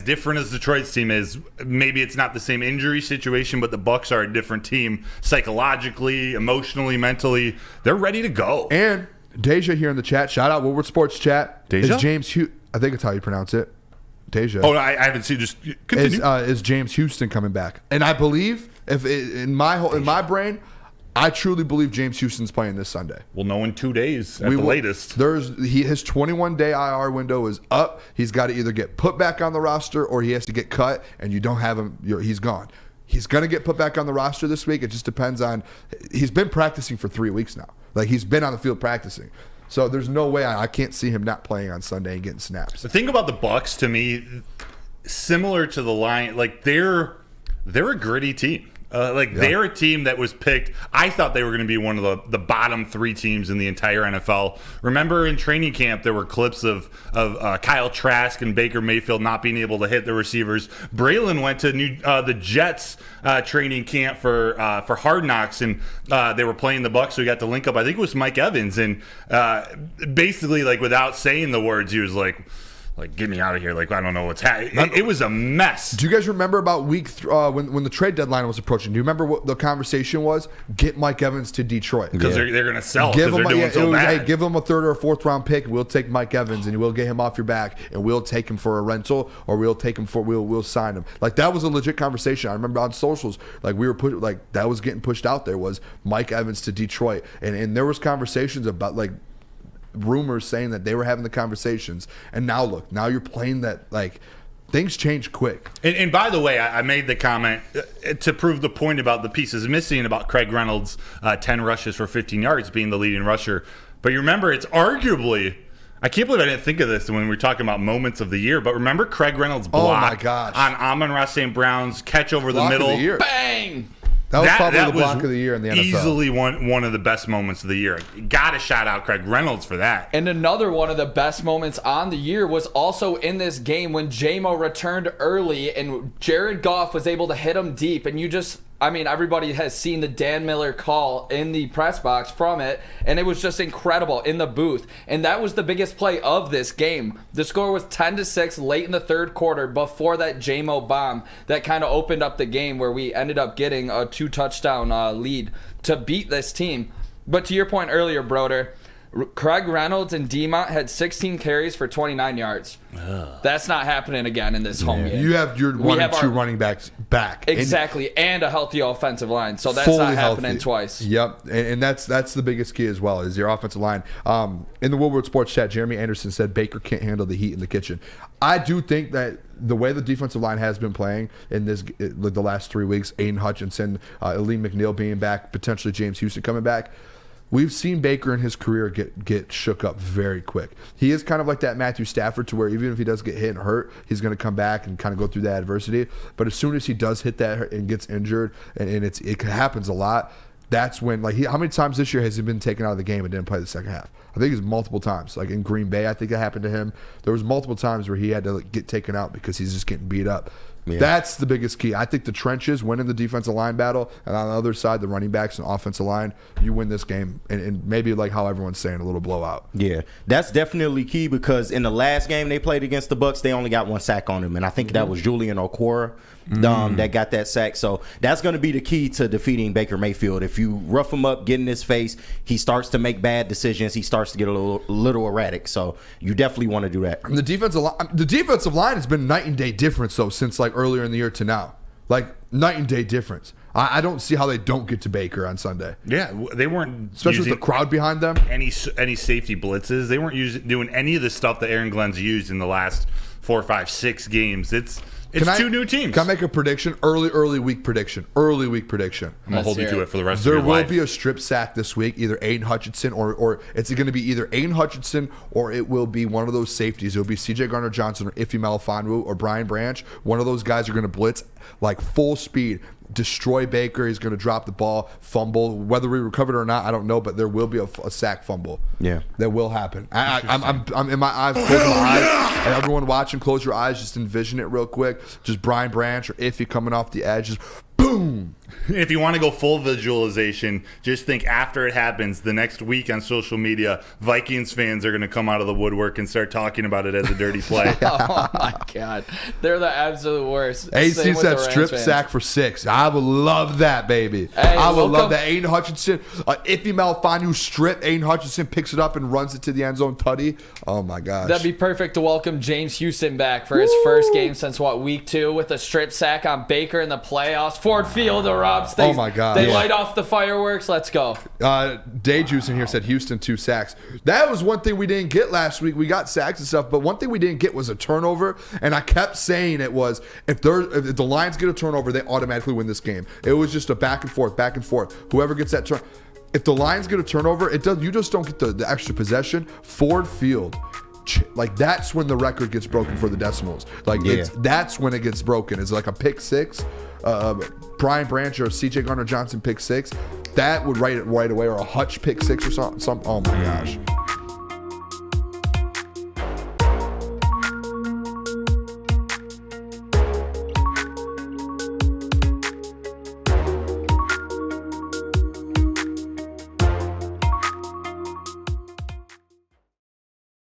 different as Detroit's team is, maybe it's not the same injury situation, but the Bucs are a different team psychologically, emotionally, mentally. They're ready to go. And Deja here in the chat. Shout out Woodward Sports Chat. Deja? Is James I think that's how you pronounce it. Deja. Oh, I haven't seen. Just continue. Is James Houston coming back? And I believe, in my brain, I truly believe James Houston's playing this Sunday. We'll know in 2 days at the latest. His 21-day IR window is up. He's got to either get put back on the roster or he has to get cut, and you don't have him. He's gone. He's going to get put back on the roster this week. It just depends on. He's been practicing for 3 weeks now. Like, he's been on the field practicing. So there's no way I can't see him not playing on Sunday and getting snaps. The thing about the Bucs, to me, similar to the Lions, like they're a gritty team. They're a team that was picked. I thought they were going to be one of the bottom 3 teams in the entire NFL. Remember in training camp, there were clips of Kyle Trask and Baker Mayfield not being able to hit the receivers. Braylon went to the Jets training camp for Hard Knocks, and they were playing the Bucs, so we got to link up. I think it was Mike Evans, and basically, like, without saying the words, he was like, get me out of here. Like, I don't know what's happening. It was a mess. Do you guys remember about when the trade deadline was approaching? Do you remember what the conversation was? Get Mike Evans to Detroit. Because they're going to sell because they're doing so bad. Hey, give him a 3rd or 4th round pick. We'll take Mike Evans and we'll get him off your back and we'll take him for a rental or we'll sign him. Like, that was a legit conversation. I remember on socials, like, we were that was getting pushed out there was Mike Evans to Detroit. And there was conversations about, like, rumors saying that they were having the conversations, and now you're playing that, like, things change quick. And by the way, I made the comment to prove the point about the pieces missing about Craig Reynolds' 10 rushes for 15 yards being the leading rusher. But you remember, it's arguably, I can't believe I didn't think of this when we were talking about moments of the year, but remember Craig Reynolds' block on Amon-Ra St. Brown's catch over the middle? Bang! That was probably the block of the year in the NFL. Easily one of the best moments of the year. Got to shout out Craig Reynolds for that. And another one of the best moments on the year was also in this game when J-Mo returned early and Jared Goff was able to hit him deep. And everybody has seen the Dan Miller call in the press box from it, and it was just incredible in the booth. And that was the biggest play of this game. The score was 10-6 late in the 3rd quarter before that J-Mo bomb that kind of opened up the game where we ended up getting a 2-touchdown lead to beat this team. But to your point earlier, Broder, Craig Reynolds and D-Mont had 16 carries for 29 yards. That's not happening again in this home game. You have your one and 2 running backs back. Exactly, and a healthy offensive line. So that's not happening twice. Yep, and that's the biggest key as well, is your offensive line. In the Woodward Sports Chat, Jeremy Anderson said Baker can't handle the heat in the kitchen. I do think that the way the defensive line has been playing in the last 3 weeks, Aiden Hutchinson, Aleem McNeil being back, potentially James Houston coming back, we've seen Baker in his career get shook up very quick. He is kind of like that Matthew Stafford, to where even if he does get hit and hurt, he's going to come back and kind of go through that adversity. But as soon as he does hit that and gets injured, and it happens a lot, that's when, like, how many times this year has he been taken out of the game and didn't play the second half? I think it's multiple times. Like in Green Bay, I think that happened to him. There was multiple times where he had to get taken out because he's just getting beat up. Yeah. That's the biggest key. I think the trenches, winning the defensive line battle, and on the other side, the running backs and offensive line, you win this game. And maybe, like how everyone's saying, a little blowout. Yeah, that's definitely key, because in the last game they played against the Bucs, they only got 1 sack on him, and I think that was Julian Okwara that got that sack. So that's going to be the key to defeating Baker Mayfield. If you rough him up, get in his face, he starts to make bad decisions. He starts to get a little erratic. So you definitely want to do that. And the defensive line has been night and day difference, though, since like earlier in the year to now. Like, night and day difference. I don't see how they don't get to Baker on Sunday. Yeah, they weren't, especially with the crowd behind them. Any safety blitzes. They weren't doing any of the stuff that Aaron Glenn's used in the last 4, 5, 6 games. It's 2 new teams. Can I make a prediction? Early week prediction. I'm going to hold you to it for the rest of your life. There will be a strip sack this week, either Aiden Hutchinson or it's going to be either Aiden Hutchinson or it will be one of those safeties. It will be C.J. Gardner-Johnson or Ife Melifonwu or Brian Branch. One of those guys are going to blitz like full speed, destroy Baker. He's going to drop the ball, fumble. Whether we recover it or not, I don't know, but there will be a sack fumble. Yeah, that will happen. I'm in my eyes, close my eyes, and everyone watching, close your eyes, just envision it real quick. Just Brian Branch or Iffy coming off the edge, just boom, boom. If you want to go full visualization, just think after it happens, the next week on social media, Vikings fans are going to come out of the woodwork and start talking about it as a dirty play. Oh my God, they're the absolute worst. AC Same with said the Rams strip fans. sack for 6. I would love that, baby. Hey, I would welcome. love that. Aiden Hutchinson, Iffy Malfanu strip. Aiden Hutchinson picks it up and runs it to the end zone. Tutty. Oh my gosh. That'd be perfect to welcome James Houston back for his first game since week 2 with a strip sack on Baker in the playoffs. Ford Field erupts. Oh my God. They Yeah. light off the fireworks. Let's go. Day Juice in here said Houston 2 sacks. That was one thing we didn't get last week. We got sacks and stuff, but one thing we didn't get was a turnover. And I kept saying it was if the Lions get a turnover, they automatically win this game. It was just a back and forth. Whoever gets that turn. If the Lions get a turnover, you just don't get the extra possession. Ford Field. Like that's when the record gets broken for the decimals. Like that's when it gets broken. It's like a pick 6. Brian Branch or CJ Garner Johnson pick 6, that would write it right away, or a Hutch pick 6 or something. Oh my gosh.